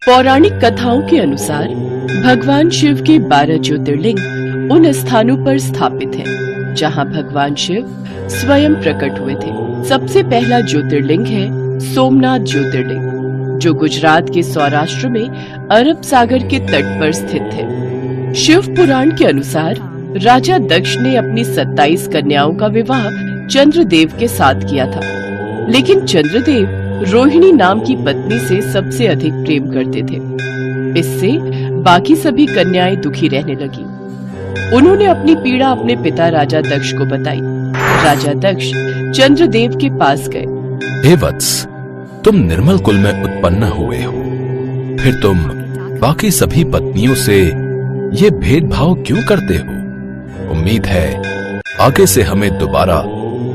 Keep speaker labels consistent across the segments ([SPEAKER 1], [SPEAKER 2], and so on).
[SPEAKER 1] पौराणिक कथाओं के अनुसार भगवान शिव के 12 ज्योतिर्लिंग उन स्थानों पर स्थापित हैं जहां भगवान शिव स्वयं प्रकट हुए थे। सबसे पहला ज्योतिर्लिंग है सोमनाथ ज्योतिर्लिंग, जो गुजरात के सौराष्ट्र में अरब सागर के तट पर स्थित है। शिव पुराण के अनुसार राजा दक्ष ने अपनी 27 कन्याओं का विवाह चंद्रदेव के साथ किया था, लेकिन चंद्रदेव रोहिणी नाम की पत्नी से सबसे अधिक प्रेम करते थे। इससे बाकी सभी कन्याएं दुखी रहने लगी। उन्होंने अपनी पीड़ा अपने पिता राजा दक्ष को बताई। राजा दक्ष चंद्रदेव के पास गए।
[SPEAKER 2] हे वत्स, तुम निर्मल कुल में उत्पन्न हुए हो, फिर तुम बाकी सभी पत्नियों से ये भेदभाव क्यों करते हो? उम्मीद है आगे से हमें दोबारा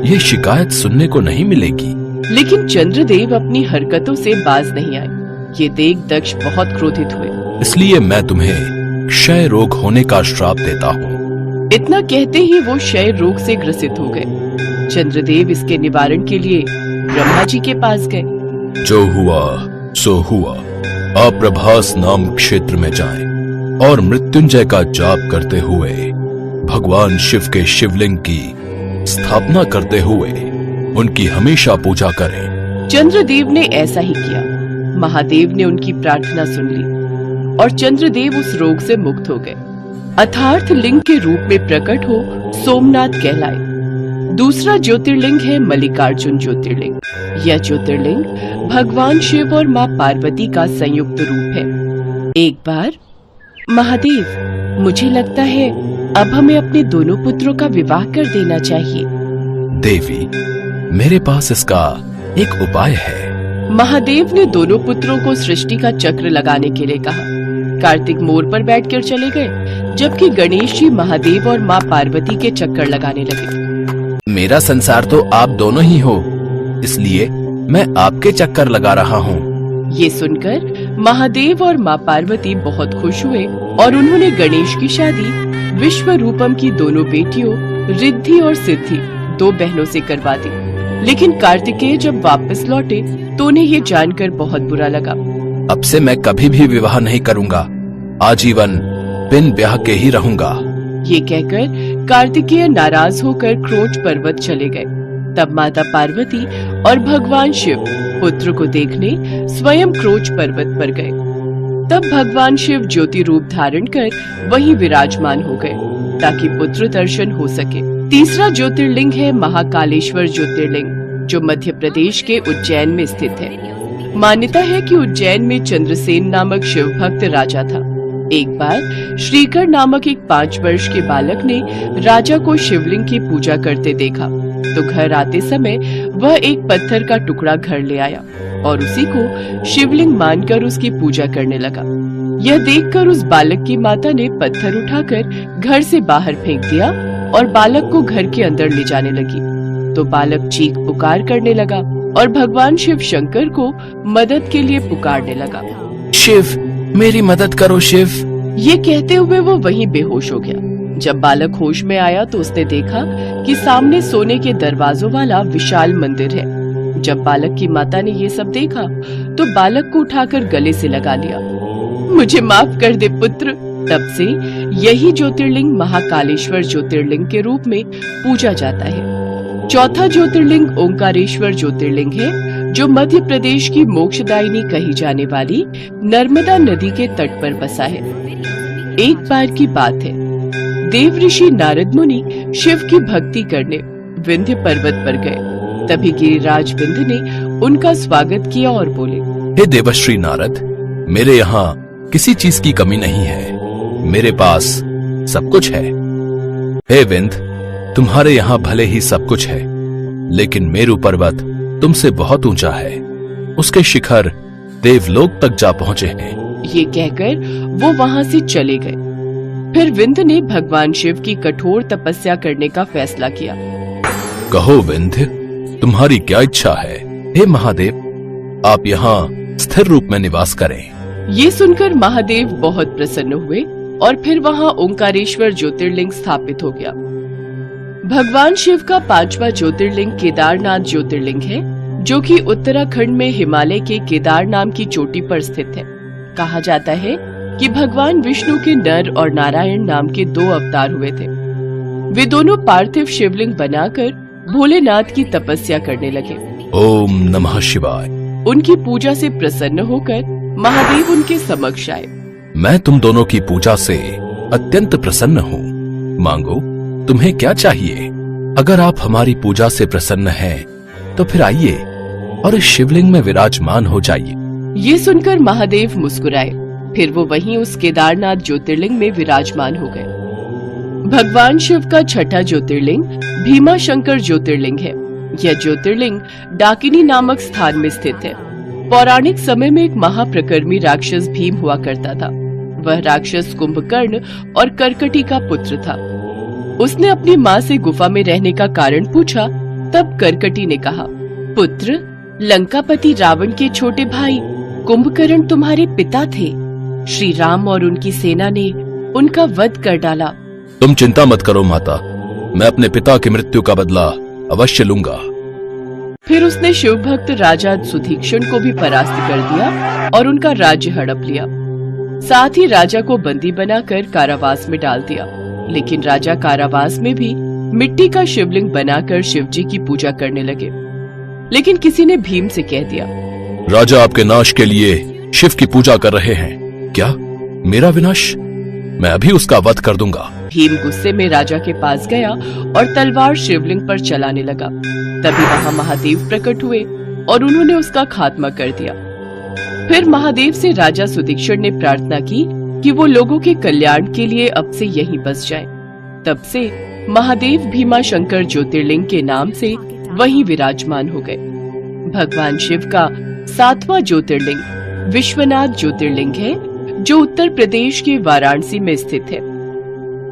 [SPEAKER 2] ये शिकायत सुनने को नहीं मिलेगी।
[SPEAKER 1] लेकिन चंद्रदेव अपनी हरकतों से बाज नहीं आए। ये देख दक्ष बहुत क्रोधित हुए।
[SPEAKER 2] इसलिए मैं तुम्हें क्षय रोग होने का श्राप देता हूँ।
[SPEAKER 1] इतना कहते ही वो क्षय रोग से ग्रसित हो गए। चंद्रदेव इसके निवारण के लिए ब्रह्मा जी के पास गए।
[SPEAKER 2] जो हुआ सो हुआ। आप प्रभास नाम क्षेत्र में जाएं और मृत्युंजय का जाप करते हुए भगवान शिव के शिवलिंग की स्थापना करते हुए उनकी हमेशा पूजा करें।
[SPEAKER 1] चंद्रदेव ने ऐसा ही किया। महादेव ने उनकी प्रार्थना सुन ली और चंद्रदेव उस रोग से मुक्त हो गए। अथार्थ लिंग के रूप में प्रकट हो सोमनाथ कहलाए। दूसरा ज्योतिर्लिंग है मल्लिकार्जुन ज्योतिर्लिंग। यह ज्योतिर्लिंग भगवान शिव और माँ पार्वती का संयुक्त रूप है। एक बार महादेव, मुझे लगता है अब हमें अपने दोनों पुत्रों का विवाह कर देना चाहिए।
[SPEAKER 2] देवी, मेरे पास इसका एक उपाय है।
[SPEAKER 1] महादेव ने दोनों पुत्रों को सृष्टि का चक्र लगाने के लिए कहा। कार्तिक मोर पर बैठकर चले गए, जबकि गणेश जी महादेव और माँ पार्वती के चक्कर लगाने लगे।
[SPEAKER 2] मेरा संसार तो आप दोनों ही हो, इसलिए मैं आपके चक्कर लगा रहा हूँ।
[SPEAKER 1] ये सुनकर महादेव और माँ पार्वती बहुत खुश हुए और उन्होंने गणेश की शादी विश्वरूपम की दोनों बेटियों रिद्धि और सिद्धि, दो बहनों से करवा दी। लेकिन कार्तिकेय जब वापस लौटे तो उन्हें ये जानकर बहुत बुरा लगा।
[SPEAKER 2] अब से मैं कभी भी विवाह नहीं करूंगा, आजीवन बिन ब्याह के ही रहूंगा।
[SPEAKER 1] ये कहकर कार्तिकेय नाराज होकर क्रोच पर्वत चले गए। तब माता पार्वती और भगवान शिव पुत्र को देखने स्वयं क्रोच पर्वत पर गए। तब भगवान शिव ज्योति रूप धारण कर वहीं विराजमान हो गए ताकि पुत्र दर्शन हो सके। तीसरा ज्योतिर्लिंग है महाकालेश्वर ज्योतिर्लिंग, जो मध्य प्रदेश के उज्जैन में स्थित है। मान्यता है कि उज्जैन में चंद्रसेन नामक शिव भक्त राजा था। एक बार श्रीकर नामक एक 5 वर्ष के बालक ने राजा को शिवलिंग की पूजा करते देखा, तो घर आते समय वह एक पत्थर का टुकड़ा घर ले आया और उसी को शिवलिंग मानकर उसकी पूजा करने लगा। यह देखकर उस बालक की माता ने पत्थर उठाकर घर से बाहर फेंक दिया और बालक को घर के अंदर ले जाने लगी। तो बालक चीख पुकार करने लगा और भगवान शिव शंकर को मदद के लिए पुकारने लगा।
[SPEAKER 2] शिव, मेरी मदद करो शिव।
[SPEAKER 1] ये कहते हुए वो वहीं बेहोश हो गया। जब बालक होश में आया तो उसने देखा कि सामने सोने के दरवाजों वाला विशाल मंदिर है। जब बालक की माता ने ये सब देखा तो बालक को उठाकर गले से लगा लिया। मुझे माफ कर दे पुत्र। तब से यही ज्योतिर्लिंग महाकालेश्वर ज्योतिर्लिंग के रूप में पूजा जाता है। चौथा ज्योतिर्लिंग ओंकारेश्वर ज्योतिर्लिंग है, जो मध्य प्रदेश की मोक्षदायिनी कही जाने वाली नर्मदा नदी के तट पर बसा है। एक बार की बात है, देव ऋषि नारद मुनि शिव की भक्ति करने विंध्य पर्वत पर गए। तभी गिरिराज विंध्य ने उनका स्वागत किया और बोले,
[SPEAKER 2] हे देवश्री नारद, मेरे यहाँ किसी चीज की कमी नहीं है, मेरे पास सब कुछ है। हे विंध्य, तुम्हारे यहाँ भले ही सब कुछ है, लेकिन मेरु पर्वत तुमसे बहुत ऊंचा है, उसके शिखर देवलोक तक जा पहुँचे हैं।
[SPEAKER 1] ये कहकर वो वहाँ से चले गए। फिर विंध्य ने भगवान शिव की कठोर तपस्या करने का फैसला किया।
[SPEAKER 2] कहो विंध्य, तुम्हारी क्या इच्छा है? हे महादेव, आप यहाँ स्थिर रूप में निवास करें।
[SPEAKER 1] ये सुनकर महादेव बहुत प्रसन्न हुए और फिर वहाँ ओंकारेश्वर ज्योतिर्लिंग स्थापित हो गया। भगवान शिव का 5वां ज्योतिर्लिंग केदारनाथ ज्योतिर्लिंग है, जो कि उत्तराखंड में हिमालय के केदार नाम की चोटी पर स्थित है। कहा जाता है कि भगवान विष्णु के नर और नारायण नाम के 2 अवतार हुए थे। वे दोनों पार्थिव शिवलिंग बनाकर भोलेनाथ की तपस्या करने लगे।
[SPEAKER 2] ओम नमः शिवाय।
[SPEAKER 1] उनकी पूजा से प्रसन्न होकर महादेव उनके समक्ष आए।
[SPEAKER 2] मैं तुम दोनों की पूजा से अत्यंत प्रसन्न हूँ। मांगो, तुम्हें क्या चाहिए? अगर आप हमारी पूजा से प्रसन्न हैं, तो फिर आइए और इस शिवलिंग में विराजमान हो जाइए।
[SPEAKER 1] ये सुनकर महादेव मुस्कुराए। फिर वो वहीं उस केदारनाथ ज्योतिर्लिंग में विराजमान हो गए। भगवान शिव का छठा ज्योतिर्लिंग भीमाशंकर ज्योतिर्लिंग है। यह ज्योतिर्लिंग डाकिनी नामक स्थान में स्थित है। पौराणिक समय में एक महाप्रकर्मी राक्षस भीम हुआ करता था। वह राक्षस कुंभकर्ण और कर्कटी का पुत्र था। उसने अपनी माँ से गुफा में रहने का कारण पूछा। तब कर्कटी ने कहा, पुत्र, लंकापति रावण के छोटे भाई कुंभकर्ण तुम्हारे पिता थे। श्री राम और उनकी सेना ने उनका वध कर डाला।
[SPEAKER 2] तुम चिंता मत करो माता, मैं अपने पिता की मृत्यु का बदला अवश्य लूंगा।
[SPEAKER 1] फिर उसने शिव भक्त राजा सुधीक्षण को भी परास्त कर दिया और उनका राज्य हड़प लिया। साथ ही राजा को बंदी बनाकर कारावास में डाल दिया। लेकिन राजा कारावास में भी मिट्टी का शिवलिंग बनाकर शिवजी की पूजा करने लगे। लेकिन किसी ने भीम से कह दिया,
[SPEAKER 2] राजा आपके नाश के लिए शिव की पूजा कर रहे हैं। क्या मेरा विनाश? मैं अभी उसका वध कर दूंगा।
[SPEAKER 1] भीम गुस्से में राजा के पास गया और तलवार शिवलिंग पर चलाने लगा। तभी वहां महादेव प्रकट हुए और उन्होंने उसका खात्मा कर दिया। फिर महादेव से राजा सुदीक्षण ने प्रार्थना की कि वो लोगों के कल्याण के लिए अब से यहीं बस जाएं। तब से महादेव भीमाशंकर ज्योतिर्लिंग के नाम से वहीं विराजमान हो गए। भगवान शिव का 7वां ज्योतिर्लिंग विश्वनाथ ज्योतिर्लिंग है, जो उत्तर प्रदेश के वाराणसी में स्थित है।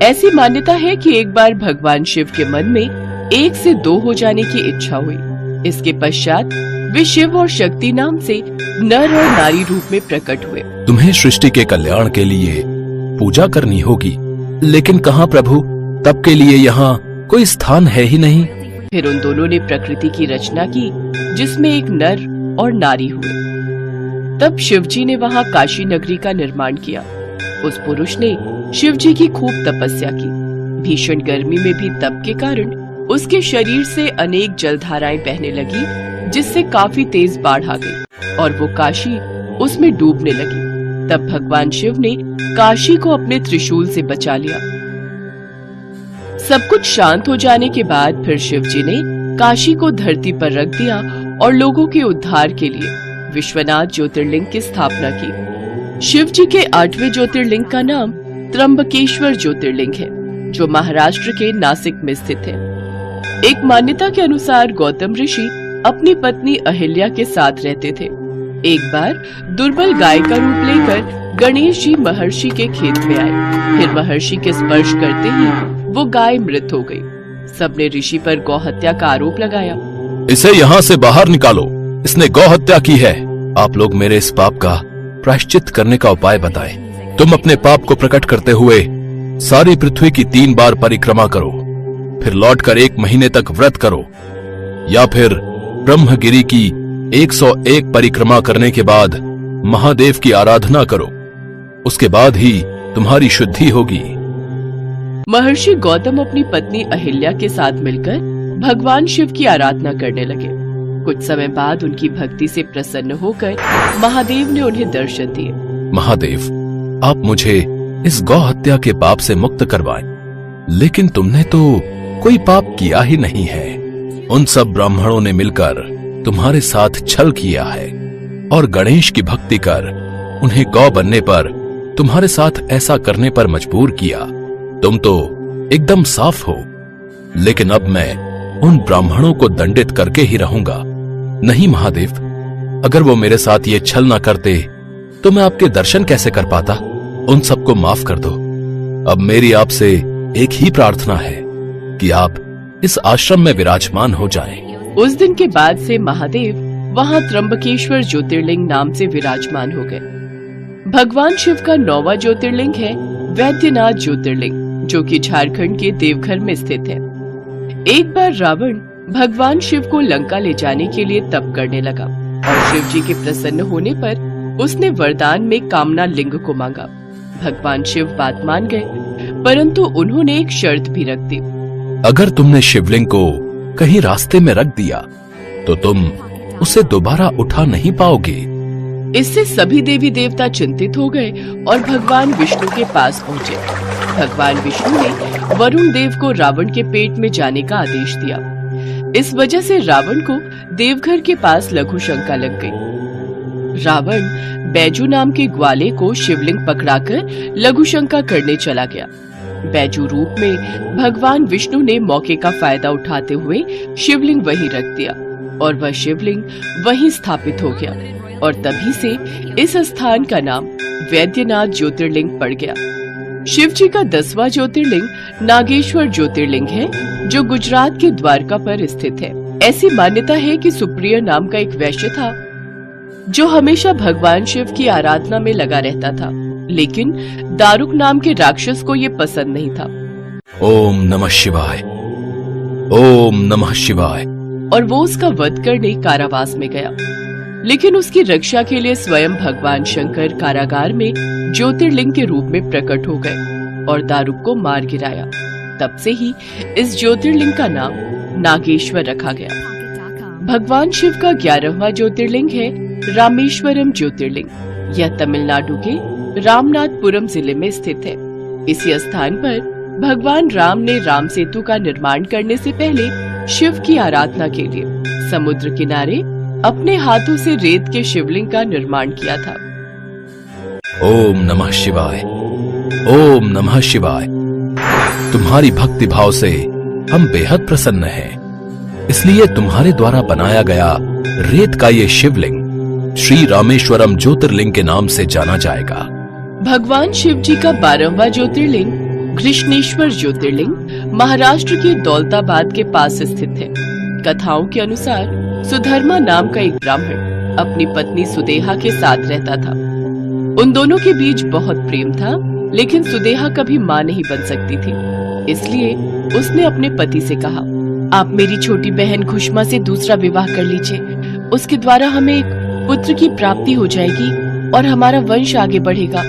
[SPEAKER 1] ऐसी मान्यता है कि एक बार भगवान शिव के मन में 1 से 2 हो जाने की इच्छा हुई। इसके पश्चात वे शिव और शक्ति नाम से नर और नारी रूप में प्रकट हुए।
[SPEAKER 2] तुम्हें सृष्टि के कल्याण के लिए पूजा करनी होगी, लेकिन कहाँ प्रभु? तब के लिए यहाँ कोई स्थान है ही नहीं।
[SPEAKER 1] फिर उन दोनों ने प्रकृति की रचना की, जिसमें एक नर और नारी हुए। तब शिवजी ने वहाँ काशी नगरी का निर्माण किया। उस पुरुष ने शिवजी की खूब तपस्या की। भीषण गर्मी में भी तप के कारण उसके शरीर से अनेक जलधाराएं बहने लगी, जिससे काफी तेज बाढ़ आ गई और वो काशी उसमें डूबने लगी। तब भगवान शिव ने काशी को अपने त्रिशूल से बचा लिया। सब कुछ शांत हो जाने के बाद फिर शिवजी ने काशी को धरती पर रख दिया और लोगों के उद्धार के लिए विश्वनाथ ज्योतिर्लिंग की स्थापना की। शिवजी के 8वें ज्योतिर्लिंग का नाम त्र्यंबकेश्वर ज्योतिर्लिंग है, जो महाराष्ट्र के नासिक में स्थित है। एक मान्यता के अनुसार गौतम ऋषि अपनी पत्नी अहिल्या के साथ रहते थे। एक बार दुर्बल गाय का रूप लेकर गणेश जी महर्षि के खेत में आए। फिर महर्षि के स्पर्श करते ही वो गाय मृत हो गई। सबने ऋषि पर गौ हत्या का आरोप लगाया।
[SPEAKER 2] इसे यहाँ से बाहर निकालो, इसने गौ हत्या की है। आप लोग मेरे इस पाप का प्रायश्चित करने का उपाय बताएं। तुम अपने पाप को प्रकट करते हुए सारी पृथ्वी की 3 बार परिक्रमा करो, फिर लौटकर 1 महीने तक व्रत करो, या फिर ब्रह्मगिरी की 101 परिक्रमा करने के बाद महादेव की आराधना करो। उसके बाद ही तुम्हारी शुद्धि होगी।
[SPEAKER 1] महर्षि गौतम अपनी पत्नी अहिल्या के साथ मिलकर भगवान शिव की आराधना करने लगे। कुछ समय बाद उनकी भक्ति से प्रसन्न होकर महादेव ने उन्हें दर्शन दिए।
[SPEAKER 2] महादेव, आप मुझे इस गौ हत्या के पाप से मुक्त करवाएं। लेकिन तुमने तो कोई पाप किया ही नहीं है। उन सब ब्राह्मणों ने मिलकर तुम्हारे साथ छल किया है और गणेश की भक्ति कर उन्हें गौ बनने पर तुम्हारे साथ ऐसा करने पर मजबूर किया। तुम तो एकदम साफ हो, लेकिन अब मैं उन ब्राह्मणों को दंडित करके ही रहूंगा। नहीं महादेव, अगर वो मेरे साथ ये छल ना करते तो मैं आपके दर्शन कैसे कर पाता। उन सबको माफ कर दो। अब मेरी आपसे एक ही प्रार्थना है कि आप इस आश्रम में विराजमान हो जाएं।
[SPEAKER 1] उस दिन के बाद से महादेव वहां त्र्यंबकेश्वर ज्योतिर्लिंग नाम से विराजमान हो गए। भगवान शिव का 9वां ज्योतिर्लिंग है वैद्यनाथ ज्योतिर्लिंग, जो कि झारखंड के देवघर में स्थित है। एक बार रावण भगवान शिव को लंका ले जाने के लिए तप करने लगा और शिव जी के प्रसन्न होने पर उसने वरदान में कामना लिंग को मांगा। भगवान शिव बात मान गए, परंतु उन्होंने एक शर्त भी रख दी।
[SPEAKER 2] अगर तुमने शिवलिंग को कहीं रास्ते में रख दिया तो तुम उसे दोबारा उठा नहीं पाओगे।
[SPEAKER 1] इससे सभी देवी देवता चिंतित हो गए और भगवान विष्णु के पास पहुँचे। भगवान विष्णु ने वरुण देव को रावण के पेट में जाने का आदेश दिया। इस वजह से रावण को देवघर के पास लघु शंका लग गई। रावण बैजू नाम के ग्वाले को शिवलिंग पकड़ाकर लघु शंका करने चला गया। बैजू रूप में भगवान विष्णु ने मौके का फायदा उठाते हुए शिवलिंग वहीं रख दिया और वह शिवलिंग वहीं स्थापित हो गया और तभी से इस स्थान का नाम वैद्यनाथ ज्योतिर्लिंग पड़ गया। शिव जी का 10वां ज्योतिर्लिंग नागेश्वर ज्योतिर्लिंग है, जो गुजरात के द्वारका पर स्थित है। ऐसी मान्यता है कि सुप्रिय नाम का एक वैश्य था जो हमेशा भगवान शिव की आराधना में लगा रहता था, लेकिन दारुक नाम के राक्षस को ये पसंद नहीं था।
[SPEAKER 2] ओम नमः शिवाय, ओम नमः शिवाय।
[SPEAKER 1] और वो उसका वध करने कारावास में गया, लेकिन उसकी रक्षा के लिए स्वयं भगवान शंकर कारागार में ज्योतिर्लिंग के रूप में प्रकट हो गए और दारुक को मार गिराया। तब से ही इस ज्योतिर्लिंग का नाम नागेश्वर रखा गया। भगवान शिव का 11वां ज्योतिर्लिंग है रामेश्वरम ज्योतिर्लिंग। यह तमिलनाडु के रामनाथपुरम जिले में स्थित है। इसी स्थान पर भगवान राम ने राम सेतु का निर्माण करने से पहले शिव की आराधना के लिए समुद्र किनारे अपने हाथों से रेत के शिवलिंग का निर्माण किया था।
[SPEAKER 2] ओम नमः शिवाय, ओम नमः शिवाय। तुम्हारी भक्ति भाव से हम बेहद प्रसन्न हैं। इसलिए तुम्हारे द्वारा बनाया गया रेत का ये शिवलिंग श्री रामेश्वरम ज्योतिर्लिंग के नाम से जाना जाएगा।
[SPEAKER 1] भगवान शिव जी का 12वां ज्योतिर्लिंग कृष्णेश्वर ज्योतिर्लिंग महाराष्ट्र के दौलताबाद के पास स्थित है। कथाओं के अनुसार सुधर्मा नाम का एक ब्राह्मण अपनी पत्नी सुदेहा के साथ रहता था। उन दोनों के बीच बहुत प्रेम था, लेकिन सुदेहा कभी मां नहीं बन सकती थी। इसलिए उसने अपने पति से कहा, आप मेरी छोटी बहन खुशमा से दूसरा विवाह कर लीजिए। उसके द्वारा हमें एक पुत्र की प्राप्ति हो जाएगी और हमारा वंश आगे बढ़ेगा।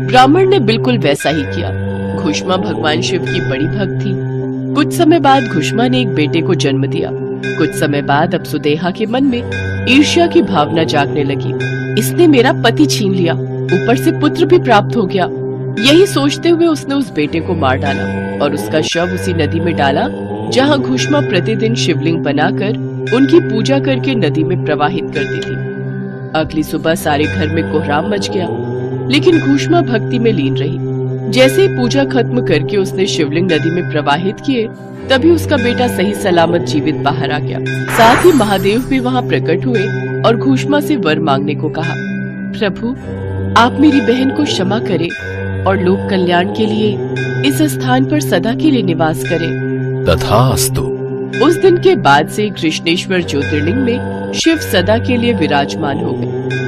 [SPEAKER 1] ब्राह्मण ने बिल्कुल वैसा ही किया। खुशमा भगवान शिव की बड़ी भक्त थी। कुछ समय बाद खुशमा ने एक बेटे को जन्म दिया। कुछ समय बाद अब सुदेहा के मन में ईर्ष्या की भावना जागने लगी। इसने मेरा पति छीन लिया, ऊपर से पुत्र भी प्राप्त हो गया। यही सोचते हुए उसने उस बेटे को मार डाला और उसका शव उसी नदी में डाला जहाँ खुशमा प्रतिदिन शिवलिंग बनाकर उनकी पूजा करके नदी में प्रवाहित करती थी। अगली सुबह सारे घर में कोहराम मच गया, लेकिन खुशमा भक्ति में लीन रही। जैसे ही पूजा खत्म करके उसने शिवलिंग नदी में प्रवाहित किए, तभी उसका बेटा सही सलामत जीवित बाहर आ गया। साथ ही महादेव भी वहाँ प्रकट हुए और खुशमा से वर मांगने को कहा। प्रभु, आप मेरी बहन को क्षमा करें और लोक कल्याण के लिए इस स्थान पर सदा के लिए निवास करें।
[SPEAKER 2] तथास्तु।
[SPEAKER 1] उस दिन के बाद से कृष्णेश्वर ज्योतिर्लिंग में शिव सदा के लिए विराजमान हो गए।